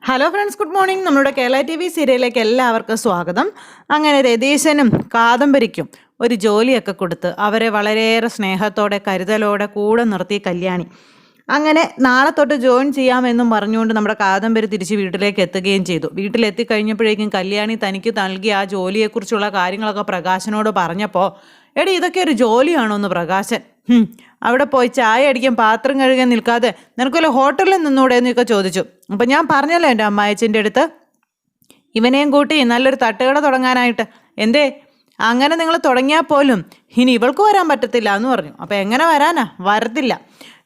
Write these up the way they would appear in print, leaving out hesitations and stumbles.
Hello friends, good morning. നമ്മുടെ Kerala T V സീരിയലിലേക്ക് എല്ലാവർക്കും സ്വാഗതം. അങ്ങനെ രതീശനും കാദംബരിക്കും ഒരു ജോലിയൊക്കെ കൊടുത്ത് അവരെ വളരെയേറെ സ്നേഹത്തോടെ കരുതലോടെ കൂടെ നിർത്തി കല്യാണി. അങ്ങനെ നാളെ തൊട്ട് ജോയിൻ ചെയ്യാമെന്നും പറഞ്ഞുകൊണ്ട് നമ്മുടെ കാദംബരി തിരിച്ച് വീട്ടിലേക്ക് എത്തുകയും ചെയ്തു. വീട്ടിലെത്തിക്കഴിഞ്ഞപ്പോഴേക്കും കല്യാണി തനിക്ക് നൽകിയ ആ ജോലിയെക്കുറിച്ചുള്ള കാര്യങ്ങളൊക്കെ പ്രകാശനോട് പറഞ്ഞപ്പോൾ, എടി ഇതൊക്കെ ഒരു ജോലിയാണോ എന്ന് പ്രകാശൻ, അവിടെ പോയി ചായ അടിക്കാൻ പാത്രം കഴുകാൻ നിൽക്കാതെ നിനക്കൊല്ല ഹോട്ടലിൽ നിന്നൂടെ എന്നൊക്കെ ചോദിച്ചു. അപ്പം ഞാൻ പറഞ്ഞല്ലോ എൻ്റെ അമ്മായച്ചൻ്റെ അടുത്ത് ഇവനെയും കൂട്ടി നല്ലൊരു തട്ടുകട തുടങ്ങാനായിട്ട്. എന്തേ അങ്ങനെ നിങ്ങൾ തുടങ്ങിയാൽ പോലും ഇനി ഇവൾക്ക് വരാൻ പറ്റത്തില്ല എന്ന് പറഞ്ഞു. അപ്പം എങ്ങനെ വരാനാ, വരത്തില്ല.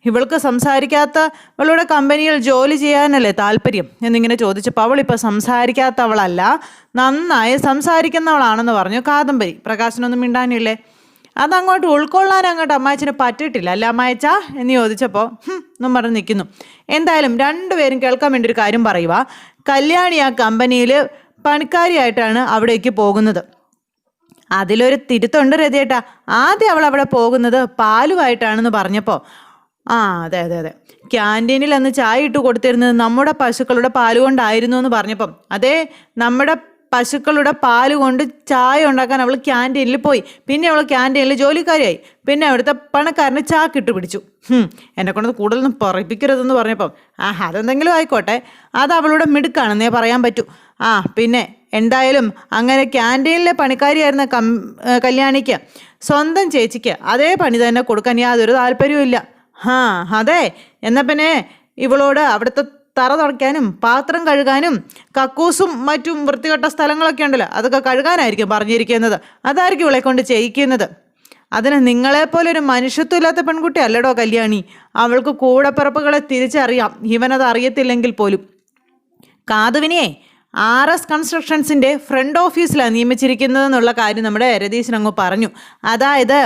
ഇവൾക്ക് സംസാരിക്കാത്തവളുടെ കമ്പനിയിൽ ജോലി ചെയ്യാനല്ലേ താല്പര്യം എന്നിങ്ങനെ ചോദിച്ചപ്പോൾ അവളിപ്പോൾ സംസാരിക്കാത്തവളല്ല, നന്നായി സംസാരിക്കുന്നവളാണെന്ന് പറഞ്ഞു കാദംബരി. പ്രകാശനൊന്നും മിണ്ടാനില്ലേ? അതങ്ങോട്ട് ഉൾക്കൊള്ളാൻ അങ്ങോട്ട് അമ്മായച്ചന് പറ്റിയിട്ടില്ല അല്ല അമ്മായച്ച എന്ന് ചോദിച്ചപ്പോൾ എന്നും പറഞ്ഞ് നിൽക്കുന്നു. എന്തായാലും രണ്ടുപേരും കേൾക്കാൻ വേണ്ടി ഒരു കാര്യം പറയുക. കല്യാണി ആ കമ്പനിയിൽ പണിക്കാരിയായിട്ടാണ് അവിടേക്ക് പോകുന്നത്. അതിലൊരു തിരുത്തുണ്ട് രതിയേട്ടാ. ആദ്യം അവൾ അവിടെ പോകുന്നത് പാലുമായിട്ടാണെന്ന് പറഞ്ഞപ്പോൾ, അതെ അതെ അതെ, ക്യാൻറ്റീനിൽ അന്ന് ചായ ഇട്ട് കൊടുത്തിരുന്നത് നമ്മുടെ പശുക്കളുടെ പാല് കൊണ്ടായിരുന്നു എന്ന് പറഞ്ഞപ്പം, അതേ നമ്മുടെ പശുക്കളുടെ പാല് കൊണ്ട് ചായ ഉണ്ടാക്കാൻ അവൾ ക്യാൻറ്റീനിൽ പോയി. പിന്നെ അവൾ ക്യാൻറ്റീനിൽ ജോലിക്കാരിയായി. പിന്നെ അവിടുത്തെ പണക്കാരന് ചാക്കിട്ട് പിടിച്ചു. എന്നെ കൊണ്ടത് കൂടുതലൊന്നും പറയിപ്പിക്കരുതെന്ന് പറഞ്ഞപ്പം, അതെന്തെങ്കിലും ആയിക്കോട്ടെ, അത് അവളുടെ മിടുക്കാണെന്നേ പറയാൻ പറ്റൂ. പിന്നെ എന്തായാലും അങ്ങനെ ക്യാൻറ്റീനിലെ പണിക്കാരിയായിരുന്ന കല്യാണിക്ക് സ്വന്തം ചേച്ചിക്ക് അതേ പണി തന്നെ കൊടുക്കാൻ യാതൊരു താല്പര്യവും ഇല്ല. അതെ, എന്നാൽ പിന്നെ ഇവളോട് അവിടുത്തെ തറ തുടയ്ക്കാനും പാത്രം കഴുകാനും കക്കൂസും മറ്റും വൃത്തികെട്ട സ്ഥലങ്ങളൊക്കെ ഉണ്ടല്ലോ അതൊക്കെ കഴുകാനായിരിക്കും പറഞ്ഞിരിക്കുന്നത്. അതായിരിക്കും ഇവളെ കൊണ്ട് ചെയ്യിക്കുന്നത്. അതിന് നിങ്ങളെപ്പോലെ ഒരു മനുഷ്യത്വം ഇല്ലാത്ത പെൺകുട്ടി അല്ലടോ കല്യാണി. അവൾക്ക് കൂടപ്പിറപ്പുകളെ തിരിച്ചറിയാം, ഇവനത് അറിയത്തില്ലെങ്കിൽ പോലും. കാതുവിനെയേ RS കൺസ്ട്രക്ഷൻസിൻ്റെ ഫ്രണ്ട് ഓഫീസിലാണ് നിയമിച്ചിരിക്കുന്നതെന്നുള്ള കാര്യം നമ്മുടെ രതീശൻ അങ്ങ് പറഞ്ഞു. അതായത്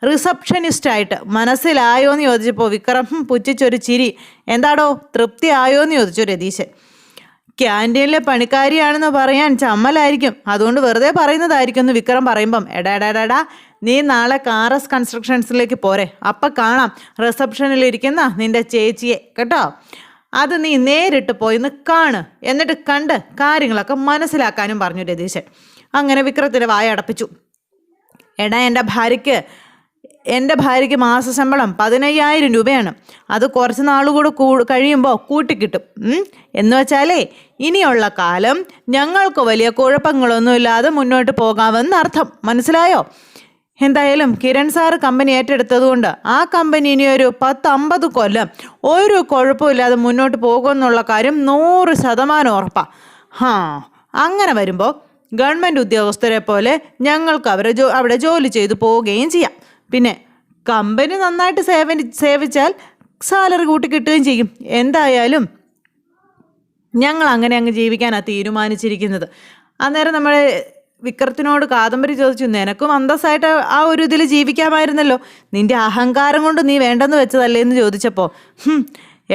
റിസപ്ഷനിസ്റ്റായിട്ട്. മനസ്സിലായോ എന്ന് ചോദിച്ചപ്പോൾ വിക്രം പുച്ഛിച്ചൊരു ചിരി. എന്താടോ തൃപ്തി ആയോ എന്ന് ചോദിച്ചു രതീശൻ. ക്യാൻറ്റീനിലെ പണിക്കാരിയാണെന്ന് പറയാൻ ചമ്മലായിരിക്കും, അതുകൊണ്ട് വെറുതെ പറയുന്നതായിരിക്കും എന്ന് വിക്രം പറയുമ്പം, എടാ നീ നാളെ RS കൺസ്ട്രക്ഷൻസിലേക്ക് പോരെ, അപ്പം കാണാം റിസപ്ഷനിലിരിക്കുന്ന നിൻ്റെ ചേച്ചിയെ കേട്ടോ. അത് നീ നേരിട്ട് പോയിന്ന് കാണ്, എന്നിട്ട് കണ്ട് കാര്യങ്ങളൊക്കെ മനസ്സിലാക്കാനും പറഞ്ഞു രതീശൻ. അങ്ങനെ വിക്രത്തിൻ്റെ വായ അടപ്പിച്ചു. എടാ എൻ്റെ ഭാര്യയ്ക്ക് മാസശമ്പളം 15,000 രൂപയാണ്. അത് കുറച്ച് നാളുകൂടെ കഴിയുമ്പോൾ കൂട്ടിക്കിട്ടും. എന്ന് വെച്ചാലേ ഇനിയുള്ള കാലം ഞങ്ങൾക്ക് വലിയ കുഴപ്പങ്ങളൊന്നുമില്ലാതെ മുന്നോട്ട് പോകാമെന്നർത്ഥം. മനസ്സിലായോ? എന്തായാലും കിരൺ സാറ് കമ്പനി ഏറ്റെടുത്തതുകൊണ്ട് ആ കമ്പനി ഇനി ഒരു 10-50 കൊല്ലം ഒരു കുഴപ്പമില്ലാതെ മുന്നോട്ട് പോകുമെന്നുള്ള കാര്യം 100% ഉറപ്പാണ്. അങ്ങനെ വരുമ്പോൾ ഗവൺമെൻറ് ഉദ്യോഗസ്ഥരെ പോലെ ഞങ്ങൾക്ക് അവിടെ ജോലി ചെയ്തു പോവുകയും ചെയ്യാം. പിന്നെ കമ്പനി നന്നായിട്ട് സേവിച്ചാൽ സാലറി കൂട്ടി കിട്ടുകയും ചെയ്യും. എന്തായാലും ഞങ്ങൾ അങ്ങനെ അങ്ങ് ജീവിക്കാനാണ് തീരുമാനിച്ചിരിക്കുന്നത്. അന്നേരം നമ്മുടെ വിക്രത്തിനോട് കാദംബരി ചോദിച്ചു, നിനക്കും അന്തസ്സായിട്ട് ആ ഒരു ഇതിൽ ജീവിക്കാമായിരുന്നല്ലോ, നിന്റെ അഹങ്കാരം കൊണ്ട് നീ വേണ്ടെന്ന് വെച്ചതല്ലേ എന്ന് ചോദിച്ചപ്പോൾ,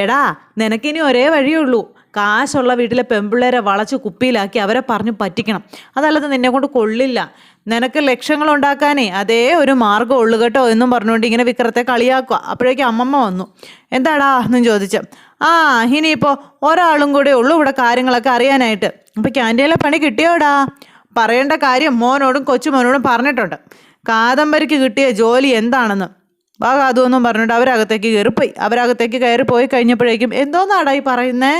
എടാ നിനക്കിനി ഒരേ വഴിയുള്ളൂ, കാശുള്ള വീട്ടിലെ പെൺപിള്ളേരെ വളച്ച് കുപ്പിയിലാക്കി അവരെ പറഞ്ഞു പറ്റിക്കണം. അതല്ലാതെ നിന്നെ കൊണ്ട് കൊള്ളില്ല. നിനക്ക് ലക്ഷങ്ങൾ ഉണ്ടാക്കാനേ അതേ ഒരു മാർഗ്ഗം ഉള്ളു കേട്ടോ എന്നും പറഞ്ഞുകൊണ്ട് ഇങ്ങനെ വിക്രത്തെ കളിയാക്കുക. അപ്പോഴേക്കും അമ്മമ്മ വന്നു. എന്താടാ എന്നും ചോദിച്ചു. ഇനിയിപ്പോൾ ഒരാളും കൂടെ ഉള്ളൂ ഇവിടെ കാര്യങ്ങളൊക്കെ അറിയാനായിട്ട്. അപ്പോൾ ക്യാൻറ്റീനിലെ പണി കിട്ടിയോടാ? പറയേണ്ട കാര്യം മോനോടും കൊച്ചുമോനോടും പറഞ്ഞിട്ടുണ്ട്. കാദംബരിക്ക് കിട്ടിയ ജോലി എന്താണെന്ന്. അതൊന്നും പറഞ്ഞിട്ട് അവരകത്തേക്ക് കയറിപ്പോയി കഴിഞ്ഞപ്പോഴേക്കും, എന്തോന്നാടാ ഈ പറയുന്നേ,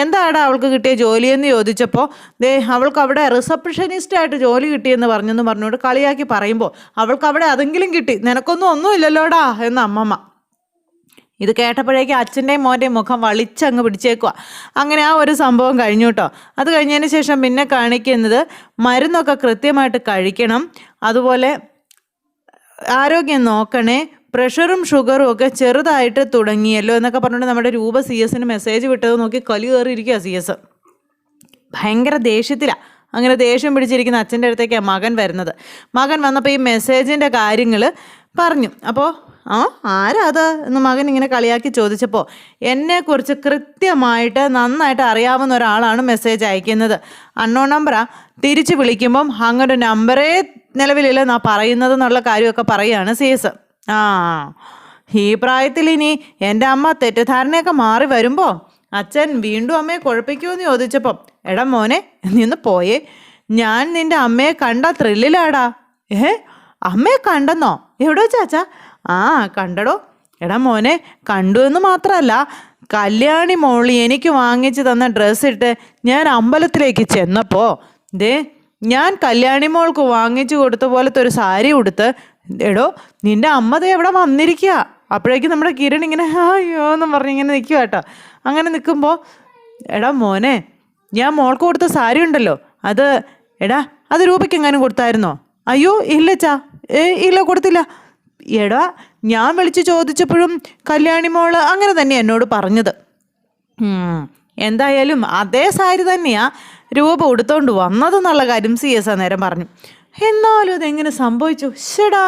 എന്താടാ അവൾക്ക് കിട്ടിയ ജോലിയെന്ന് ചോദിച്ചപ്പോൾ, അവൾക്ക് അവിടെ റിസപ്ഷനിസ്റ്റായിട്ട് ജോലി കിട്ടിയെന്ന് പറഞ്ഞുകൊണ്ട് കളിയാക്കി പറയുമ്പോൾ, അവൾക്ക് അവിടെ അതെങ്കിലും കിട്ടി, ഒന്നും ഇല്ലല്ലോടാ എന്ന് അമ്മമ്മ. ഇത് കേട്ടപ്പോഴേക്കും അച്ഛൻ്റെയും മോൻ്റെയും മുഖം വളിച്ചങ്ങ് പിടിച്ചേക്കുക. അങ്ങനെ ആ ഒരു സംഭവം കഴിഞ്ഞു കേട്ടോ. അത് കഴിഞ്ഞതിന് ശേഷം പിന്നെ കാണിക്കുന്നത് മരുന്നൊക്കെ കൃത്യമായിട്ട് കഴിക്കണം, അതുപോലെ ആരോഗ്യം നോക്കണേ, പ്രഷറും ഷുഗറും ഒക്കെ ചെറുതായിട്ട് തുടങ്ങിയല്ലോ എന്നൊക്കെ പറഞ്ഞിട്ട് നമ്മുടെ രൂപ CS മെസ്സേജ് വിട്ടത് നോക്കി കലി കയറിയിരിക്കുക CS. ഭയങ്കര ദേഷ്യത്തിലാണ്. അങ്ങനെ ദേഷ്യം പിടിച്ചിരിക്കുന്ന അച്ഛൻ്റെ അടുത്തേക്കാണ് മകൻ വരുന്നത്. മകൻ വന്നപ്പോൾ ഈ മെസ്സേജിൻ്റെ കാര്യങ്ങൾ പറഞ്ഞു. അപ്പോൾ ആരാ അത് എന്ന് മകൻ ഇങ്ങനെ കളിയാക്കി ചോദിച്ചപ്പോൾ, എന്നെക്കുറിച്ച് കൃത്യമായിട്ട് നന്നായിട്ട് അറിയാവുന്ന ഒരാളാണ് മെസ്സേജ് അയക്കുന്നത്. അൺനോൺ നമ്പറാ, തിരിച്ച് വിളിക്കുമ്പം അങ്ങനെ നമ്പറേ നിലവിലില്ലെന്നാ പറയുന്നതെന്നുള്ള കാര്യമൊക്കെ പറയുകയാണ് CS. ഈ പ്രായത്തിൽ ഇനി എൻ്റെ അമ്മ തെറ്റിദ്ധാരണയൊക്കെ മാറി വരുമ്പോൾ അച്ഛൻ വീണ്ടും അമ്മയെ കുഴപ്പിക്കുമെന്ന് ചോദിച്ചപ്പം എടാ മോനെ നീ ഒന്ന് പോയേ, ഞാൻ നിന്റെ അമ്മയെ കണ്ട ത്രില്ലിലാടാ. അമ്മയെ കണ്ടെന്നോ? എവിടെ വെച്ചാച്ചാ? ആ കണ്ടടോ. എടാ മോനെ, കണ്ടു എന്ന് മാത്രമല്ല, കല്യാണി മോളി എനിക്ക് വാങ്ങിച്ചു തന്ന ഡ്രസ്സ് ഇട്ട് ഞാൻ അമ്പലത്തിലേക്ക് ചെന്നപ്പോൾ ഞാൻ കല്യാണി മോൾക്ക് വാങ്ങിച്ചു കൊടുത്ത പോലത്തെ ഒരു സാരി ഉടുത്ത് എടോ നിന്റെ അമ്മതേ എവിടെ വന്നിരിക്കുക. അപ്പോഴേക്കും നമ്മുടെ കിരൺ ഇങ്ങനെ അയ്യോ എന്നും പറഞ്ഞിങ്ങനെ നിൽക്കുക കേട്ടോ. അങ്ങനെ നിൽക്കുമ്പോൾ എടാ മോനെ, ഞാൻ മോൾക്ക് കൊടുത്ത സാരി ഉണ്ടല്ലോ, അത് രൂപയ്ക്ക് എങ്ങാനും കൊടുത്തായിരുന്നോ? അയ്യോ ഇല്ലച്ചാ, ഇല്ല കൊടുത്തില്ല. എടാ ഞാൻ വിളിച്ച് ചോദിച്ചപ്പോഴും കല്യാണി മോള് അങ്ങനെ തന്നെ എന്നോട് പറഞ്ഞത്. എന്തായാലും അതേ സാരി തന്നെയാ രൂപ ഉടുത്തോണ്ട് വന്നതെന്നുള്ള കാര്യം CS നേരം പറഞ്ഞു. എന്നാലും അതെങ്ങനെ സംഭവിച്ചു ഷെടാ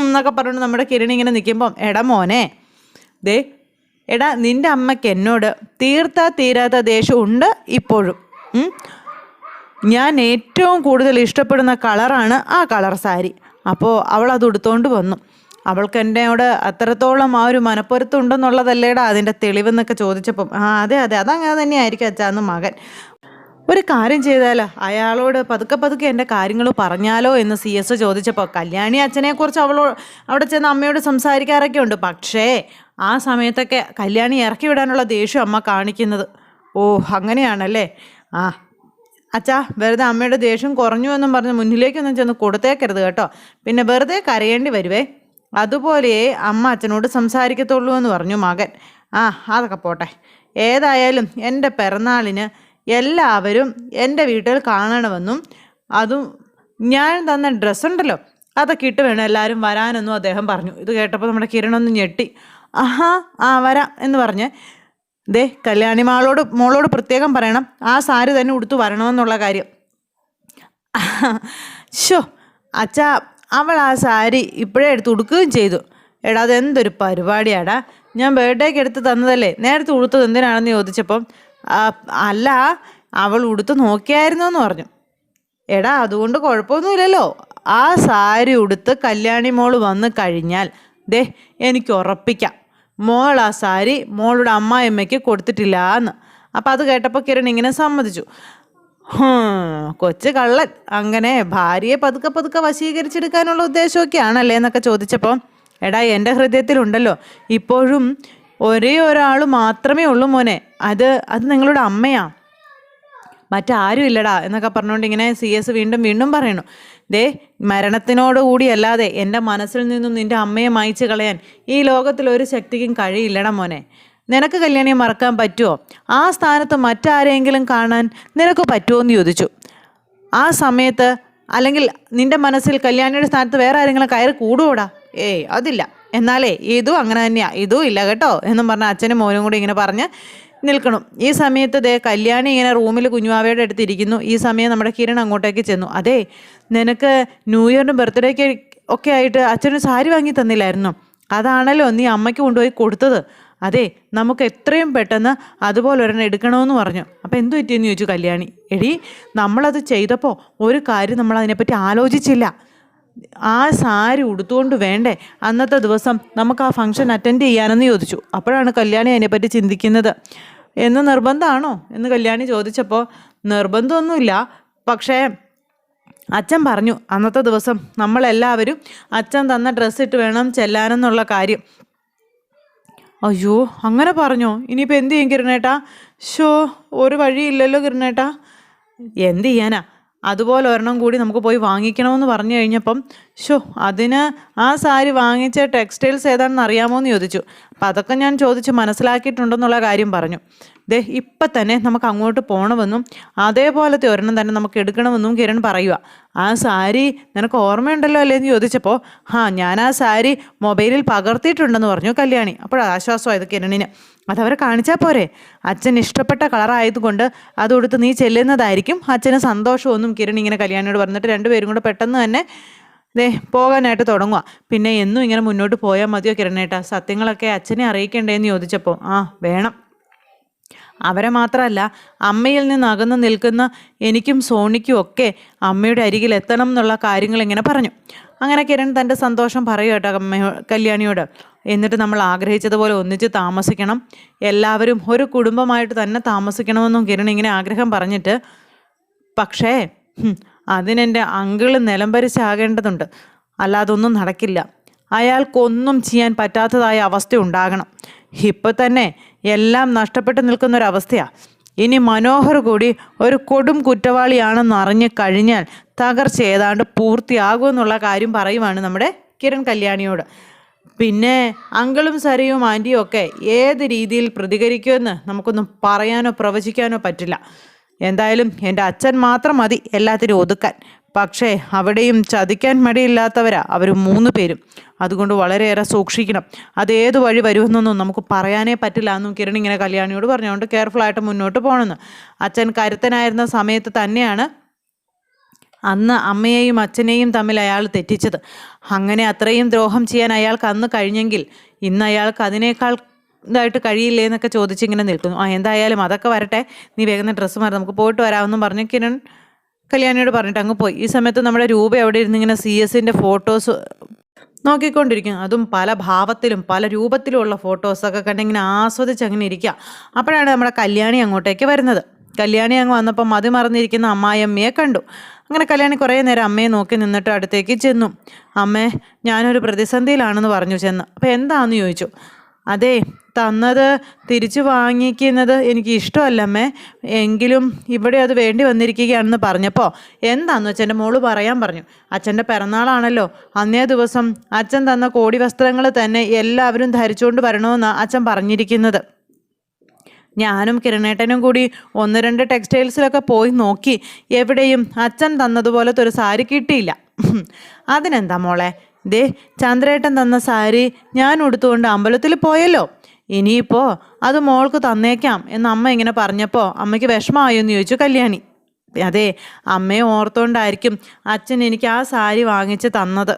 എന്നൊക്കെ പറഞ്ഞുകൊണ്ട് നമ്മുടെ കിരൺ ഇങ്ങനെ നിൽക്കുമ്പം എടാ മോനെ എടാ നിൻ്റെ അമ്മയ്ക്ക് എന്നോട് തീരാത്ത ദേഷ്യം ഉണ്ട് ഇപ്പോഴും. ഞാൻ ഏറ്റവും കൂടുതൽ ഇഷ്ടപ്പെടുന്ന കളറാണ് ആ കളർ സാരി. അപ്പോൾ അവൾ അത് ഉടുത്തോണ്ട് വന്നു. അവൾക്ക് എന്നോട് അത്രത്തോളം ആ ഒരു മനപ്പൊരുത്തുണ്ടെന്നുള്ളതല്ലേടാ അതിൻ്റെ തെളിവെന്നൊക്കെ ചോദിച്ചപ്പം അതെ അതങ്ങനെ തന്നെയായിരിക്കും അച്ഛാ എന്ന് മകൻ. ഒരു കാര്യം ചെയ്താലോ, അയാളോട് പതുക്കെ എൻ്റെ കാര്യങ്ങൾ പറഞ്ഞാലോ എന്ന് CS ചോദിച്ചപ്പോൾ കല്യാണി അച്ഛനെക്കുറിച്ച് അവിടെ ചെന്ന് അമ്മയോട് സംസാരിക്കാറൊക്കെ ഉണ്ട്. പക്ഷേ ആ സമയത്തൊക്കെ കല്യാണി ഇറക്കി വിടാനുള്ള ദേഷ്യം അമ്മ കാണിക്കുന്നത്. ഓ അങ്ങനെയാണല്ലേ. അച്ഛാ വെറുതെ അമ്മയുടെ ദേഷ്യം കുറഞ്ഞു എന്നും പറഞ്ഞ് മുന്നിലേക്കൊന്നും ചെന്ന് കൊടുത്തേക്കരുത് കേട്ടോ, പിന്നെ വെറുതെ കരയേണ്ടി വരുവേ. അതുപോലെ അമ്മ അച്ഛനോട് സംസാരിക്കത്തുള്ളൂ എന്ന് പറഞ്ഞു മകൻ. അതൊക്കെ പോട്ടെ, ഏതായാലും എൻ്റെ പിറന്നാളിന് എല്ലാവരും എൻ്റെ വീട്ടിൽ കാണണമെന്നും അതും ഞാൻ തന്ന ഡ്രസ്സുണ്ടല്ലോ അതൊക്കെ ഇട്ട് വേണം എല്ലാവരും വരാനെന്നും അദ്ദേഹം പറഞ്ഞു. ഇത് കേട്ടപ്പോൾ നമ്മുടെ കിരണൊന്ന് ഞെട്ടി. വരാം എന്ന് പറഞ്ഞ് കല്യാണി മോളോട് പ്രത്യേകം പറയണം ആ സാരി തന്നെ ഉടുത്തു വരണമെന്നുള്ള കാര്യം. അച്ഛാ അവൾ ആ സാരി ഇപ്പോഴേ എടുത്ത് ഉടുക്കുകയും ചെയ്തു. എടാ അതെന്തൊരു പരിപാടിയാടാ, ഞാൻ ബർത്ത്ഡേക്ക് എടുത്ത് തന്നതല്ലേ, നേരത്തെ ഉടുത്തത് എന്തിനാണെന്ന് ചോദിച്ചപ്പം അല്ല അവൾ ഉടുത്ത് നോക്കിയായിരുന്നു എന്ന് പറഞ്ഞു. എടാ അതുകൊണ്ട് കുഴപ്പമൊന്നുമില്ലല്ലോ, ആ സാരി ഉടുത്ത് കല്യാണി മോൾ വന്ന് കഴിഞ്ഞാൽ എനിക്ക് ഉറപ്പിക്കാം മോൾ ആ സാരി മോളുടെ അമ്മായിയമ്മയ്ക്ക് കൊടുത്തിട്ടില്ല എന്ന്. അപ്പം അത് കേട്ടപ്പോൾ കിരൺ ഇങ്ങനെ സമ്മതിച്ചു. കൊച്ചു കള്ളൻ, അങ്ങനെ ഭാര്യയെ പതുക്കെ വശീകരിച്ചെടുക്കാനുള്ള ഉദ്ദേശമൊക്കെ ആണല്ലേ എന്നൊക്കെ ചോദിച്ചപ്പോൾ എടാ എൻ്റെ ഹൃദയത്തിലുണ്ടല്ലോ ഇപ്പോഴും ഒരേ ഒരാൾ മാത്രമേ ഉള്ളൂ മോനെ, അത് നിങ്ങളുടെ അമ്മയാ, മറ്റാരും ഇല്ലടാ എന്നൊക്കെ പറഞ്ഞുകൊണ്ട് ഇങ്ങനെ CS വീണ്ടും പറയണു. മരണത്തിനോടുകൂടി അല്ലാതെ എൻ്റെ മനസ്സിൽ നിന്നും നിൻ്റെ അമ്മയെ മായ്ച്ചു കളയാൻ ഈ ലോകത്തിൽ ഒരു ശക്തിക്കും കഴിയില്ലടാ മോനെ. നിനക്ക് കല്യാണിയെ മറക്കാൻ പറ്റുമോ? ആ സ്ഥാനത്ത് മറ്റാരെങ്കിലും കാണാൻ നിനക്ക് പറ്റുമോ എന്ന് ചോദിച്ചു. ആ സമയത്ത് അല്ലെങ്കിൽ നിൻ്റെ മനസ്സിൽ കല്യാണിയുടെ സ്ഥാനത്ത് വേറെ ആരെങ്കിലും കയറി കൂടുകൂടാ? അതില്ല. എന്നാലേ ഇതും അങ്ങനെ തന്നെയാണ്, ഇതും ഇല്ല കേട്ടോ എന്നും പറഞ്ഞ അച്ഛനും മോനും കൂടി ഇങ്ങനെ പറഞ്ഞ് നിൽക്കണം. ഈ സമയത്ത് കല്യാണി ഇങ്ങനെ റൂമിൽ കുഞ്ഞുവാവയുടെ അടുത്തിരിക്കുന്നു. ഈ സമയം നമ്മുടെ കിരൺ അങ്ങോട്ടേക്ക് ചെന്നു. നിനക്ക് ന്യൂ ഇയറിനും ബർത്ത്ഡേക്ക് ഒക്കെ ആയിട്ട് അച്ഛനൊരു സാരി വാങ്ങി തന്നില്ലായിരുന്നു, അതാണല്ലോ നീ അമ്മയ്ക്ക് കൊണ്ടുപോയി കൊടുത്തത്. നമുക്ക് എത്രയും പെട്ടെന്ന് അതുപോലെ ഒരെണ്ണം എടുക്കണമെന്ന് പറഞ്ഞു. അപ്പം എന്തു പറ്റിയെന്ന് ചോദിച്ചു കല്യാണി. നമ്മളത് ചെയ്തപ്പോൾ ഒരു കാര്യം നമ്മൾ അതിനെപ്പറ്റി ആലോചിച്ചില്ല. ആ സാരി ഉടുത്തുകൊണ്ട് വേണ്ടേ അന്നത്തെ ദിവസം നമുക്ക് ആ ഫംഗ്ഷൻ അറ്റൻഡ് ചെയ്യാനെന്ന് ചോദിച്ചു. അപ്പോഴാണ് കല്യാണി അതിനെപ്പറ്റി ചിന്തിക്കുന്നത്. എന്ന് നിർബന്ധമാണോ എന്ന് കല്യാണി ചോദിച്ചപ്പോൾ നിർബന്ധമൊന്നുമില്ല, പക്ഷേ അച്ഛൻ പറഞ്ഞു അന്നത്തെ ദിവസം നമ്മളെല്ലാവരും അച്ഛൻ തന്ന ഡ്രസ്സ് ഇട്ട് വേണം ചെല്ലാനെന്നുള്ള കാര്യം. അയ്യോ അങ്ങനെ പറഞ്ഞോ? ഇനിയിപ്പോൾ എന്ത് ചെയ്യും കിരണേട്ടാ? ഒരു വഴിയില്ലല്ലോ കിരണേട്ടാ. എന്ത് ചെയ്യാനാ, അതുപോലെ ഒരെണ്ണം കൂടി നമുക്ക് പോയി വാങ്ങിക്കണമെന്ന് പറഞ്ഞു കഴിഞ്ഞപ്പം അതിന് ആ സാരി വാങ്ങിച്ച ടെക്സ്റ്റൈൽസ് ഏതാണെന്ന് അറിയാമോ എന്ന് ചോദിച്ചു. അപ്പം അതൊക്കെ ഞാൻ ചോദിച്ച് മനസ്സിലാക്കിയിട്ടുണ്ടെന്നുള്ള കാര്യം പറഞ്ഞു. ഇപ്പം തന്നെ നമുക്ക് അങ്ങോട്ട് പോകണമെന്നും അതേപോലത്തെ ഒരെണ്ണം തന്നെ നമുക്ക് എടുക്കണമെന്നും കിരൺ പറയുക. ആ സാരി നിനക്ക് ഓർമ്മയുണ്ടല്ലോ അല്ലേ എന്ന് ചോദിച്ചപ്പോൾ ഞാൻ ആ സാരി മൊബൈലിൽ പകർത്തിയിട്ടുണ്ടെന്ന് പറഞ്ഞു കല്യാണി. ആശ്വാസമായത് കിരണിന്. അതവരെ കാണിച്ചാൽ പോരെ, അച്ഛൻ ഇഷ്ടപ്പെട്ട കളറായതുകൊണ്ട് അതൊടുത്ത് നീ ചെല്ലുന്നതായിരിക്കും അച്ഛന് സന്തോഷമൊന്നും കിരൺ ഇങ്ങനെ കല്യാണിയോട് പറഞ്ഞിട്ട് രണ്ടുപേരും കൂടെ പെട്ടെന്ന് തന്നെ പോകാനായിട്ട് തുടങ്ങുക. പിന്നെ എന്നും ഇങ്ങനെ മുന്നോട്ട് പോയാൽ മതിയോ കിരണേട്ടാ? സത്യങ്ങളൊക്കെ അച്ഛനെ അറിയിക്കണ്ടേന്ന് ചോദിച്ചപ്പോൾ വേണം. അവരെ മാത്രമല്ല അമ്മയിൽ നിന്ന് അകന്നു നിൽക്കുന്ന എനിക്കും സോണിക്കും ഒക്കെ അമ്മയുടെ അരികിൽ എത്തണം എന്നുള്ള കാര്യങ്ങൾ ഇങ്ങനെ പറഞ്ഞു. അങ്ങനെ കിരൺ തൻ്റെ സന്തോഷം പറയും കേട്ടോ കല്യാണിയോട്. എന്നിട്ട് നമ്മൾ ആഗ്രഹിച്ചതുപോലെ ഒന്നിച്ച് താമസിക്കണം, എല്ലാവരും ഒരു കുടുംബമായിട്ട് തന്നെ താമസിക്കണമെന്നും കിരൺ ഇങ്ങനെ ആഗ്രഹം പറഞ്ഞിട്ട്, പക്ഷേ അതിനെൻ്റെ അങ്കിള് നിലംപരിച്ചാകേണ്ടതുണ്ട്, അല്ലാതൊന്നും നടക്കില്ല. അയാൾക്കൊന്നും ചെയ്യാൻ പറ്റാത്തതായ അവസ്ഥ ഉണ്ടാകണം. ഇപ്പം തന്നെ എല്ലാം നഷ്ടപ്പെട്ട് നിൽക്കുന്നൊരവസ്ഥയാണ്. ഇനി മനോഹർ കൂടി ഒരു കൊടും കുറ്റവാളിയാണെന്ന് അറിഞ്ഞു കഴിഞ്ഞാൽ തകർച്ച ഏതാണ്ട് പൂർത്തിയാകുമെന്നുള്ള കാര്യം പറയുവാണ് നമ്മുടെ കിരൺ കല്യാണിയോട്. പിന്നെ അങ്കിളും സരയും ആൻറ്റിയും ഒക്കെ ഏത് രീതിയിൽ പ്രതികരിക്കുമെന്ന് നമുക്കൊന്നും പറയാനോ പ്രവചിക്കാനോ പറ്റില്ല. എന്തായാലും എൻ്റെ അച്ഛൻ മാത്രം മതി എല്ലാത്തിനും ഒതുക്കാൻ. പക്ഷേ അവിടെയും ചതിക്കാൻ മടിയില്ലാത്തവരാ അവർ 3 പേരും. അതുകൊണ്ട് വളരെയേറെ സൂക്ഷിക്കണം. അതേത് വഴി വരുമെന്നൊന്നും നമുക്ക് പറയാനേ പറ്റില്ല എന്നും കിരൺ ഇങ്ങനെ കല്യാണിയോട് പറഞ്ഞുകൊണ്ട് കെയർഫുള്ളായിട്ട് മുന്നോട്ട് പോകണമെന്ന്. അച്ഛൻ കരുത്തനായിരുന്ന സമയത്ത് തന്നെയാണ് അന്ന് അമ്മയെയും അച്ഛനെയും തമ്മിൽ അയാൾ തെറ്റിച്ചത്. അങ്ങനെ അത്രയും ദ്രോഹം ചെയ്യാൻ അയാൾക്ക് അന്ന് കഴിഞ്ഞെങ്കിൽ ഇന്ന് അയാൾക്ക് അതിനേക്കാൾ ഇതായിട്ട് കഴിയില്ലേ എന്നൊക്കെ ചോദിച്ചിങ്ങനെ നിൽക്കുന്നു. എന്തായാലും അതൊക്കെ വരട്ടെ, നീ വേഗം ഡ്രസ്സ് മാറി നമുക്ക് പോയിട്ട് വരാമെന്നും പറഞ്ഞ് കിരൺ കല്യാണിയോട് പറഞ്ഞിട്ട് അങ്ങ് പോയി. ഈ സമയത്ത് നമ്മുടെ രൂപ അവിടെ ഇരുന്ന് ഇങ്ങനെ CS-ൻ്റെ ഫോട്ടോസ് നോക്കിക്കൊണ്ടിരിക്കും. അതും പല ഭാവത്തിലും പല രൂപത്തിലുമുള്ള ഫോട്ടോസൊക്കെ കണ്ടിങ്ങനെ ആസ്വദിച്ച് അങ്ങനെ ഇരിക്കുക. അപ്പോഴാണ് നമ്മുടെ കല്യാണി അങ്ങോട്ടേക്ക് വരുന്നത്. കല്യാണി അങ്ങ് വന്നപ്പോൾ മതിമറന്നിരിക്കുന്ന അമ്മായിയമ്മയെ കണ്ടു. അങ്ങനെ കല്യാണി കുറേ നേരം അമ്മയെ നോക്കി നിന്നിട്ട് അടുത്തേക്ക് ചെന്നു. അമ്മേ, ഞാനൊരു പ്രതിസന്ധിയിലാണെന്ന് പറഞ്ഞു ചെന്ന്. അപ്പോൾ എന്താണെന്ന് ചോദിച്ചു. അതെ, തന്നത് തിരിച്ചു വാങ്ങിക്കുന്നത് എനിക്ക് ഇഷ്ടമല്ലമ്മേ, എങ്കിലും ഇവിടെ അത് വേണ്ടി വന്നിരിക്കുകയാണെന്ന് പറഞ്ഞപ്പോൾ എന്താണെന്ന് വെച്ചാൽ എൻ്റെ മോള് പറയാൻ പറഞ്ഞു. അച്ഛൻ്റെ പിറന്നാളാണല്ലോ, അന്നേ ദിവസം അച്ഛൻ തന്ന കോടി വസ്ത്രങ്ങൾ തന്നെ എല്ലാവരും ധരിച്ചുകൊണ്ട് വരണമെന്നാണ് അച്ഛൻ പറഞ്ഞിരിക്കുന്നത്. ഞാനും കിരണേട്ടനും കൂടി 1-2 ടെക്സ്റ്റൈൽസിലൊക്കെ പോയി നോക്കി, എവിടെയും അച്ഛൻ തന്നതുപോലത്തെ ഒരു സാരി കിട്ടിയില്ല. അതിനെന്താ മോളെ, ദേ ചന്ദ്രേട്ടൻ തന്ന സാരി ഞാൻ ഉടുത്തുകൊണ്ട് അമ്പലത്തിൽ പോയല്ലോ, ഇനിയിപ്പോൾ അത് മോൾക്ക് തന്നേക്കാം എന്ന് അമ്മ ഇങ്ങനെ പറഞ്ഞപ്പോൾ അമ്മയ്ക്ക് വിഷമമായോ എന്ന് ചോദിച്ചു കല്യാണി. അതെ, അമ്മയെ ഓർത്തോണ്ടായിരിക്കും അച്ഛൻ എനിക്ക് ആ സാരി വാങ്ങിച്ച് തന്നത്.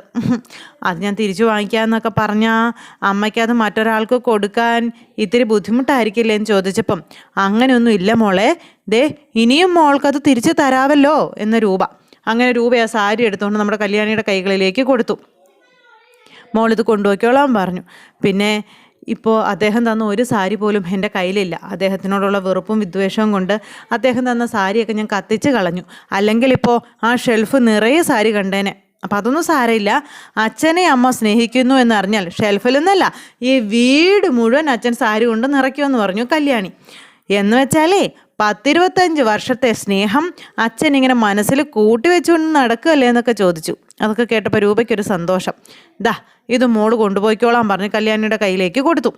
അത് ഞാൻ തിരിച്ചു വാങ്ങിക്കാമെന്നൊക്കെ പറഞ്ഞാൽ അമ്മയ്ക്കത് മറ്റൊരാൾക്ക് കൊടുക്കാൻ ഇത്തിരി ബുദ്ധിമുട്ടായിരിക്കില്ലേ എന്ന് ചോദിച്ചപ്പം അങ്ങനെയൊന്നും ഇല്ല മോളെ, ദേ ഇനിയും മോൾക്കത് തിരിച്ചു തരാമല്ലോ എന്ന് രൂപ. അങ്ങനെ രൂപ ആ സാരി എടുത്തുകൊണ്ട് നമ്മുടെ കല്യാണിയുടെ കൈകളിലേക്ക് കൊടുത്തു. മോളിത് കൊണ്ടുപോയിക്കോളാൻ പറഞ്ഞു. പിന്നെ ഇപ്പോൾ അദ്ദേഹം തന്ന ഒരു സാരി പോലും എൻ്റെ കയ്യിലില്ല. അദ്ദേഹത്തിനോടുള്ള വെറുപ്പും വിദ്വേഷവും കൊണ്ട് അദ്ദേഹം തന്ന സാരിയൊക്കെ ഞാൻ കത്തിച്ച് കളഞ്ഞു. അല്ലെങ്കിൽ ഇപ്പോൾ ആ ഷെൽഫ് നിറയെ സാരി കണ്ടേനെ. അപ്പം അതൊന്നും സാരമില്ല, അച്ഛനെ അമ്മ സ്നേഹിക്കുന്നു എന്നറിഞ്ഞാൽ ഷെൽഫിൽ നിന്നല്ല ഈ വീട് മുഴുവൻ അച്ഛൻ സാരി കൊണ്ട് നിറയ്ക്കുമെന്ന് പറഞ്ഞു കല്യാണി. എന്ന് വെച്ചാലേ 10-25 വർഷത്തെ സ്നേഹം അച്ഛൻ ഇങ്ങനെ മനസ്സിൽ കൂട്ടി വെച്ചുകൊണ്ട് നടക്കുകയല്ലേ എന്നൊക്കെ ചോദിച്ചു. അതൊക്കെ കേട്ടപ്പോൾ രൂപയ്ക്കൊരു സന്തോഷം. ഇത് മോള് കൊണ്ടുപോയിക്കോളാൻ പറഞ്ഞ് കല്യാണിയുടെ കയ്യിലേക്ക് കൊടുത്തു.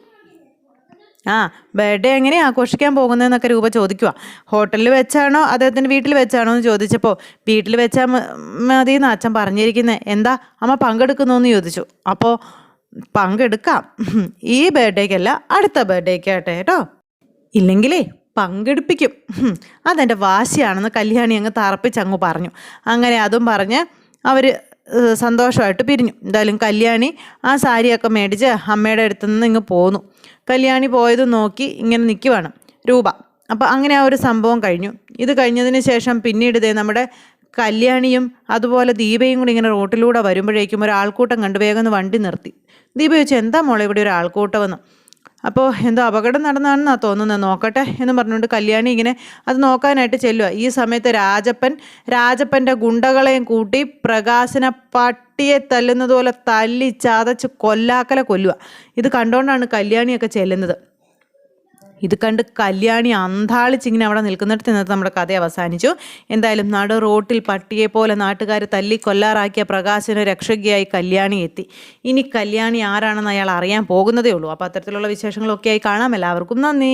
ബർത്ത്ഡേ എങ്ങനെ ആഘോഷിക്കാൻ പോകുന്നതെന്നൊക്കെ രൂപ ചോദിക്കുക. ഹോട്ടലിൽ വെച്ചാണോ അദ്ദേഹത്തിൻ്റെ വീട്ടിൽ വെച്ചാണോ എന്ന് ചോദിച്ചപ്പോൾ വീട്ടിൽ വെച്ചാൽ മതി എന്ന് അച്ഛൻ പറഞ്ഞിരിക്കുന്നത്. എന്താ അമ്മ പങ്കെടുക്കുന്നു എന്ന് ചോദിച്ചു. അപ്പോൾ പങ്കെടുക്കാം, ഈ ബർത്ത്ഡേക്കല്ല അടുത്ത ബർത്ത്ഡേക്കാട്ടെ കേട്ടോ, ഇല്ലെങ്കിലേ പങ്കെടുപ്പിക്കും, അതെൻ്റെ വാശിയാണെന്ന് കല്യാണി അങ്ങ് തറപ്പിച്ചങ്ങ് പറഞ്ഞു. അങ്ങനെ അതും പറഞ്ഞ് അവർ സന്തോഷമായിട്ട് പിരിഞ്ഞു. എന്തായാലും കല്യാണി ആ സാരിയൊക്കെ മേടിച്ച് അമ്മയുടെ അടുത്ത് നിന്ന് ഇങ്ങ് പോന്നു. കല്യാണി പോയത് നോക്കി ഇങ്ങനെ നിൽക്കുവാണ് രൂപ. അപ്പോൾ അങ്ങനെ ആ ഒരു സംഭവം കഴിഞ്ഞു. ഇത് കഴിഞ്ഞതിന് ശേഷം പിന്നീട് ഇതേ നമ്മുടെ കല്യാണിയും അതുപോലെ ദീപയും കൂടി ഇങ്ങനെ റോട്ടിലൂടെ വരുമ്പോഴേക്കും ഒരു ആൾക്കൂട്ടം കണ്ടു. വേഗം ഒന്ന് വണ്ടി നിർത്തി. ദീപ ചോദിച്ചു, എന്താ മോളെ ഇവിടെ ഒരു ആൾക്കൂട്ടമെന്ന്. അപ്പോൾ എന്തോ അപകടം നടന്നാണെന്നാണ് തോന്നുന്നത്, നോക്കട്ടെ എന്ന് പറഞ്ഞുകൊണ്ട് കല്യാണി ഇങ്ങനെ അത് നോക്കാനായിട്ട് ചെല്ലുക. ഈ സമയത്ത് രാജപ്പൻ്റെ ഗുണ്ടകളെയും കൂട്ടി പ്രകാശനെ പട്ടിയെ തല്ലുന്നത് പോലെ തല്ലി ചതച്ച് കൊല്ലാക്കല കൊല്ലുക. ഇത് കണ്ടുകൊണ്ടാണ് കല്യാണിയൊക്കെ ചെല്ലുന്നത്. ഇത് കണ്ട് കല്യാണി അന്താളിച്ചിങ്ങനെ അവിടെ നിൽക്കുന്നിടത്ത് നിന്നിട്ട് നമ്മുടെ കഥ അവസാനിച്ചു. എന്തായാലും നടു റോട്ടിൽ പട്ടിയെ പോലെ നാട്ടുകാർ തല്ലി കൊല്ലാറാക്കിയ പ്രകാശന് രക്ഷകയായി കല്യാണി എത്തി. ഇനി കല്യാണി ആരാണെന്ന് അയാൾ അറിയാൻ പോകുന്നതേ ഉള്ളൂ. അപ്പോൾ അത്തരത്തിലുള്ള വിശേഷങ്ങളൊക്കെയായി കാണാം. എല്ലാവർക്കും നന്ദി.